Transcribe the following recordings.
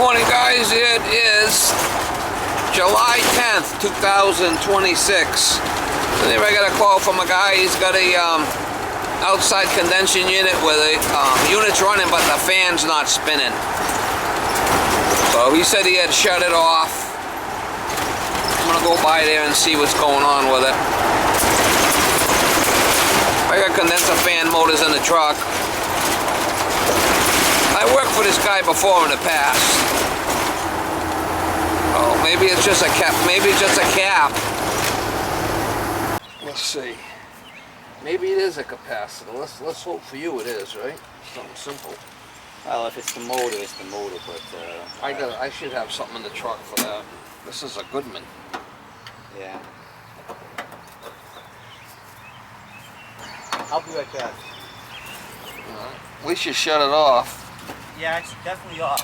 Morning, guys. It is July 10th, 2026. Anyway, I got a call from a guy. He's got a outside condensing unit where the unit's running, but the fan's not spinning. So he said he had shut it off. I'm gonna go by there and see what's going on with it. I got condenser fan motors in the truck. I worked for this guy before in the past. Oh, maybe it's just a cap. Maybe it's just a cap. Let's see. Maybe it is a capacitor. Let's hope for you it is, right? Something simple. Well, if it's the motor, it's the motor. But I should have something in the truck for that. This is a Goodman. Yeah. I'll be right back. At least you shut it off. Yeah, it's definitely off.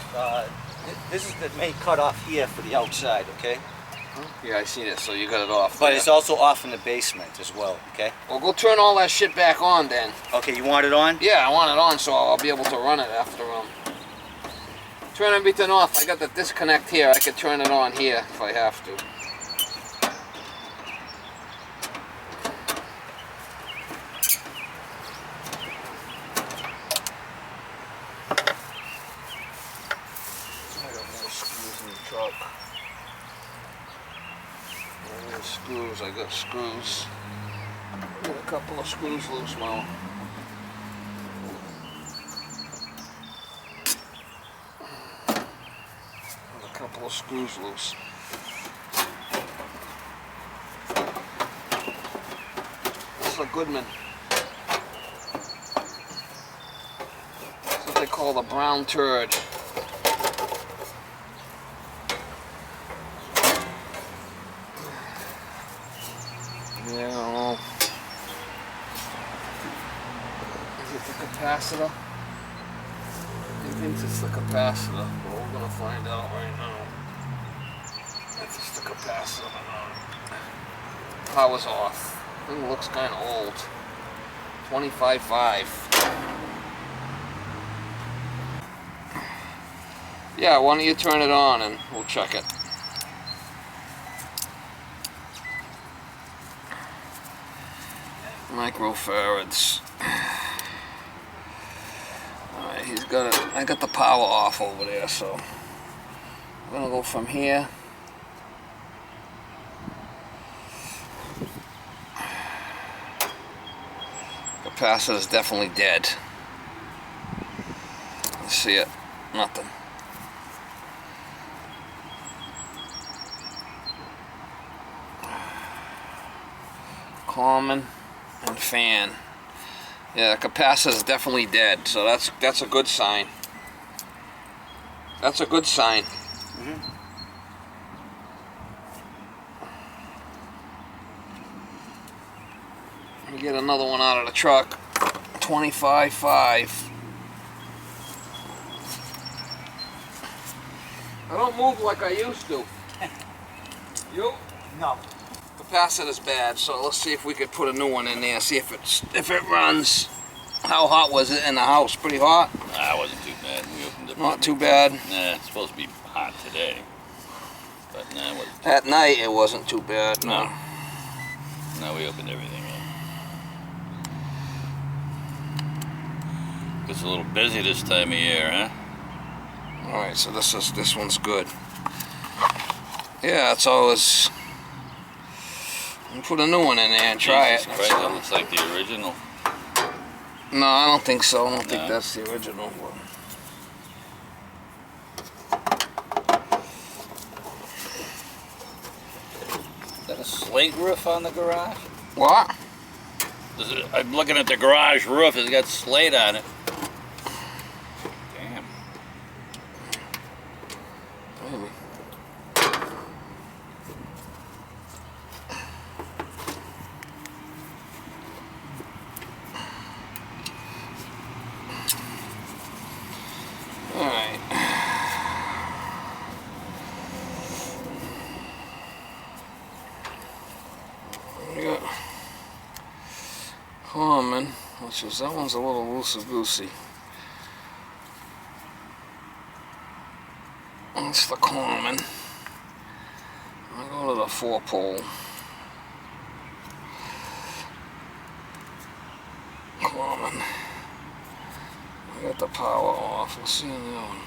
This is the main cutoff here for the outside, okay? Yeah, I seen it, so you got it off. But it's also off in the basement as well, okay? Well, go turn all that shit back on then. Okay, you want it on? Yeah, I want it on so I'll be able to run it after. Turn everything off. I got the disconnect here. I could turn it on here if I have to. Truck. Screws, I got screws. Got a couple of screws loose now. Got a couple of screws loose. This is a Goodman. This is what they call the brown turd. Yeah, I don't know. Is it the capacitor? He thinks it's the capacitor, but we're gonna find out right now. If it's the capacitor or not. Power's off. Thing looks kind of old. 25.5. Yeah, why don't you turn it on and we'll check it. Microfarads. Alright, he's got it. I got the power off over there, so I'm gonna go from here. Capacitor's definitely dead. Let's see it. Nothing. Common and fan. Yeah, the capacitor is definitely dead, so that's a good sign. That's a good sign. Let me get another one out of the truck. 25.5. I don't move like I used to. You? No. Capacitor's bad, so let's see if we could put a new one in there, see if it runs. How hot was it in the house? Pretty hot? Nah, it wasn't too bad. We opened it. Not too bad. Nah, it's supposed to be hot today. But nah, it wasn't. At night it wasn't too bad, no. No, we opened everything up. Gets a little busy this time of year, huh? Alright, so this one's good. Yeah, it's always... Put a new one in there and try Jesus it. Christ, that looks like the original. No, I don't think so. I don't think that's the original one. Is that a slate roof on the garage? What? I'm looking at the garage roof. It's got slate on it. Damn. Maybe. Alright. We got common, which is, that one's a little loosey-goosey. That's the common. I go to the 4-pole. Common. I got the power off. Let's see on the other one.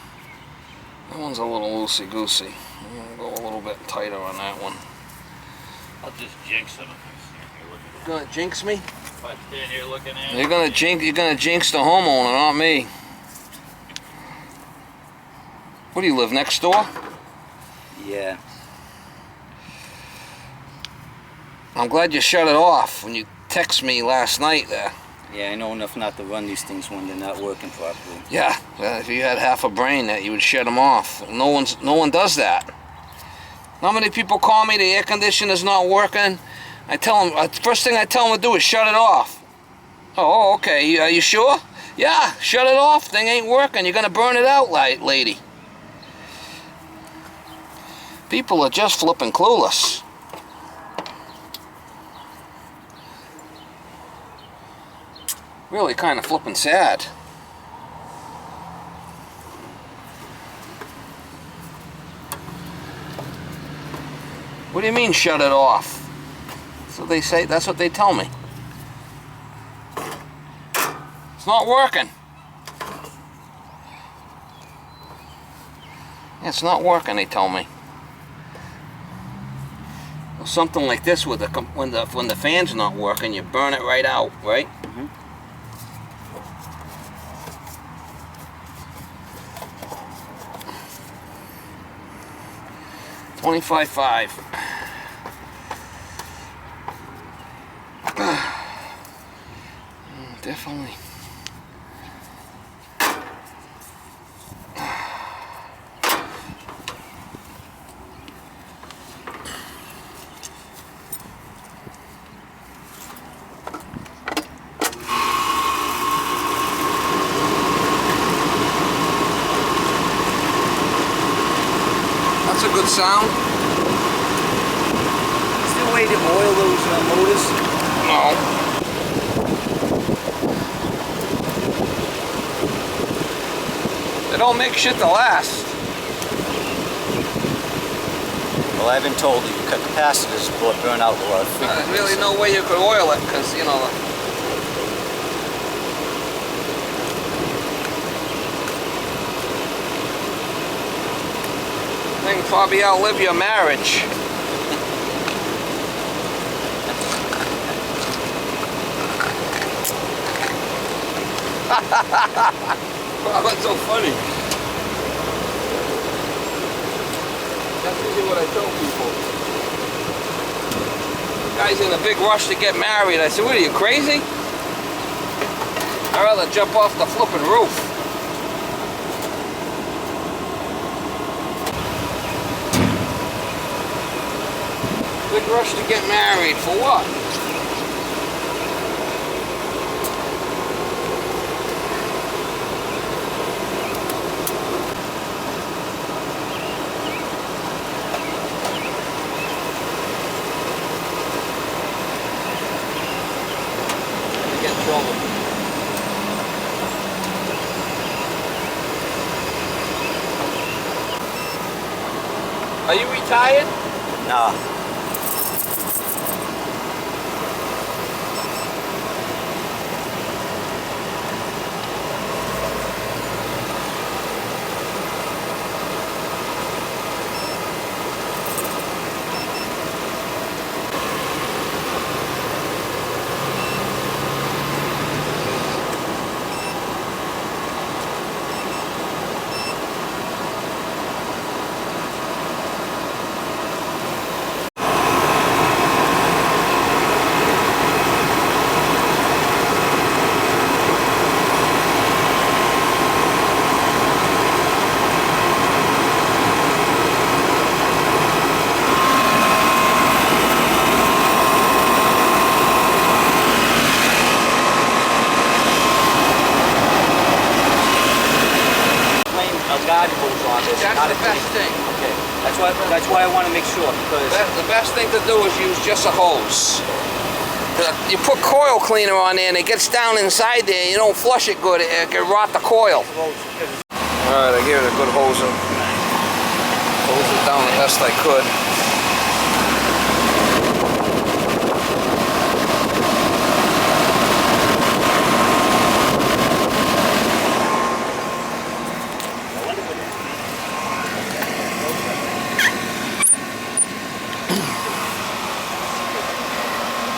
That one's a little loosey-goosey. I'm going to go a little bit tighter on that one. I'll just jinx them. You're gonna jinx me? If I stand here looking at You're gonna jinx the homeowner, not me. What do you live next door? Yeah. I'm glad you shut it off when you text me last night there. Yeah, I know enough not to run these things when they're not working properly. Yeah, if you had half a brain that you would shut them off. No one does that. How many people call me, the air conditioner's not working? I tell them, first thing I tell them to do is shut it off. Oh, okay, are you sure? Yeah, shut it off, thing ain't working, you're gonna burn it out, lady. People are just flipping clueless. Really kind of flipping sad. What do you mean shut it off? That's what they say, that's what they tell me. It's not working. Yeah, it's not working, they tell me. Well, something like this with when the fan's not working, you burn it right out, right? Mm-hmm. 25.5. Definitely. That's a good sound. Is there a way to oil those motors? No. They don't make shit to last. Well, I've been told that you cut capacitors will burn out a lot of frequencies. There's really no way you could oil it, because, you know, the thing probably outlive your marriage. Wow, that's so funny. That's usually what I tell people. Guy's in a big rush to get married. I said, what are you, crazy? I'd rather jump off the flipping roof. Big rush to get married, for what? Are you retired? No. That's the best thing. Okay, that's why I want to make sure, because The best thing to do is use just a hose. You put coil cleaner on there and it gets down inside there and you don't flush it good, it can rot the coil. Alright, I gave it a good hosing. Hose it down the best I could.